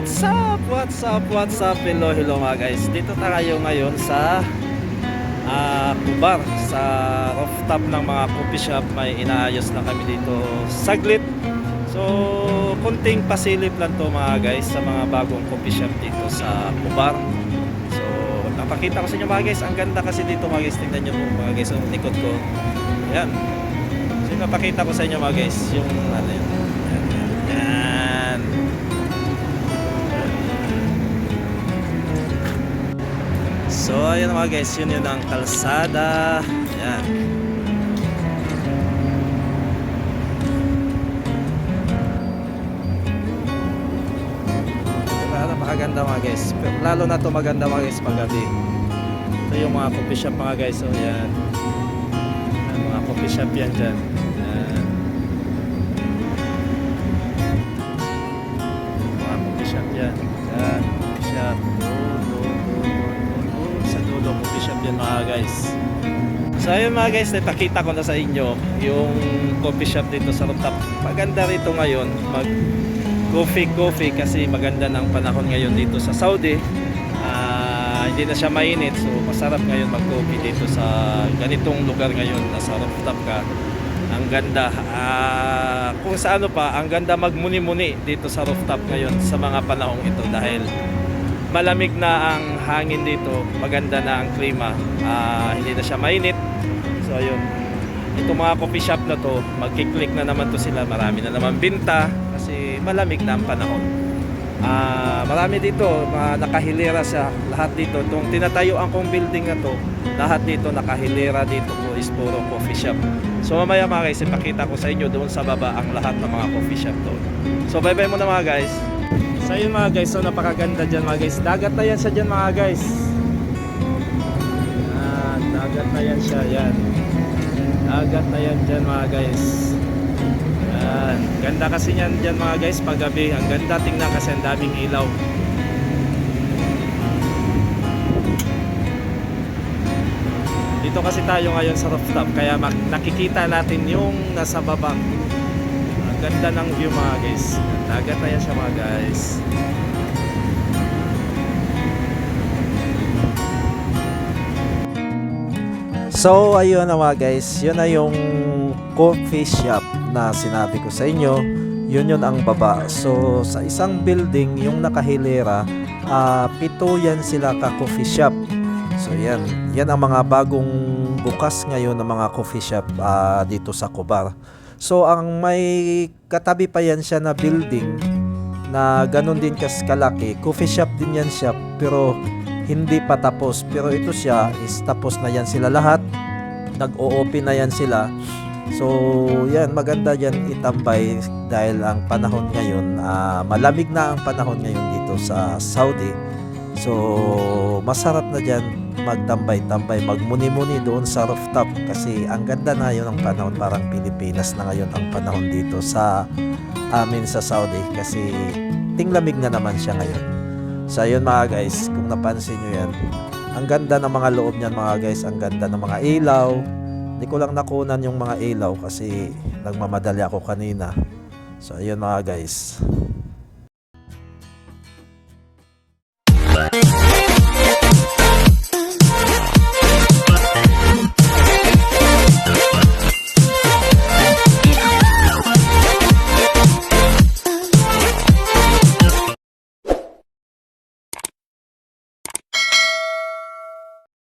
What's up? What's up? What's up? Hello, hello mga guys. Dito tayo ngayon sa Kubar, sa rooftop ng mga coffee shop. May inaayos na kami dito saglit. So, kunting pasilip lang to mga guys sa mga bagong coffee shop dito sa Kubar. So, napakita ko sa inyo mga guys. Ang ganda kasi dito mga guys. Tingnan nyo po mga guys. Ang likod ko. Yan. So, napakita ko sa inyo mga guys. Yung ano yun. Yan. So ayun mga guys, yun ang kalsada. Yan. Napakaganda mga guys. Lalo na to maganda mga guys paggabi. Ito yung mga coffee shop mga guys. So yan. Yan mga coffee shop yan dyan. Yan. Mga coffee shop yan. Yan. Coffee shop. Coffee shop yan mga guys. So ayun mga guys, napakita ko na sa inyo yung coffee shop dito sa rooftop. Maganda rito ngayon mag coffee kasi maganda ng panahon ngayon dito sa Saudi. Hindi na siya mainit, so masarap ngayon mag coffee dito sa ganitong lugar ngayon. Nasa rooftop ka, ang ganda. Kung sa ano pa, ang ganda magmuni-muni dito sa rooftop ngayon sa mga panahong ito dahil malamig na ang hangin dito, maganda na ang klima, hindi na siya mainit. So ayun, itong mga coffee shop na to, magkiklik na naman to sila, marami na naman binta kasi malamig na ang panahon. Marami dito, nakahilera sa lahat dito. Itong tinatayuan kong building na to, lahat dito nakahilera dito po is puro coffee shop. So mamaya mga guys, ipakita ko sa inyo doon sa baba ang lahat ng mga coffee shop doon. So bye bye muna mga guys. So yun mga guys, so napakaganda dyan mga guys. Dagat na yan siya dyan mga guys. Dagat na yan siya, yan. Dagat na yan dyan mga guys. Yan. Ganda kasi yan dyan mga guys pag gabi. Ang ganda tingnan kasi ang daming ilaw. Dito kasi tayo ngayon sa rooftop kaya nakikita natin yung nasa baba. Ang ganda ng view mga guys. Dagat na yan siya mga guys. So ayun na mga guys, yun na yung coffee shop na sinabi ko sa inyo. Yun ang baba. So sa isang building yung nakahilera, 7 yan sila ka coffee shop. So yan ang mga bagong bukas ngayon ng mga coffee shop dito sa Kubar. So ang may katabi pa yan siya na building na ganun din kalaki, coffee shop din yan siya pero hindi pa tapos. Pero ito siya is tapos na yan sila lahat, nag-o-open na yan sila. So yan, maganda yan itambay dahil ang panahon ngayon, malamig na ang panahon ngayon dito sa Saudi. So masarap na dyan magtambay-tambay, magmuni-muni doon sa rooftop kasi ang ganda na yun ang panahon. Parang Pilipinas na ngayon ang panahon dito sa amin sa Saudi kasi tinglamig na naman siya ngayon. So yun mga guys, kung napansin nyo yan, ang ganda ng mga loob niyan mga guys, ang ganda ng mga ilaw. Hindi ko lang nakunan yung mga ilaw kasi nagmamadali ako kanina. So ayun mga guys.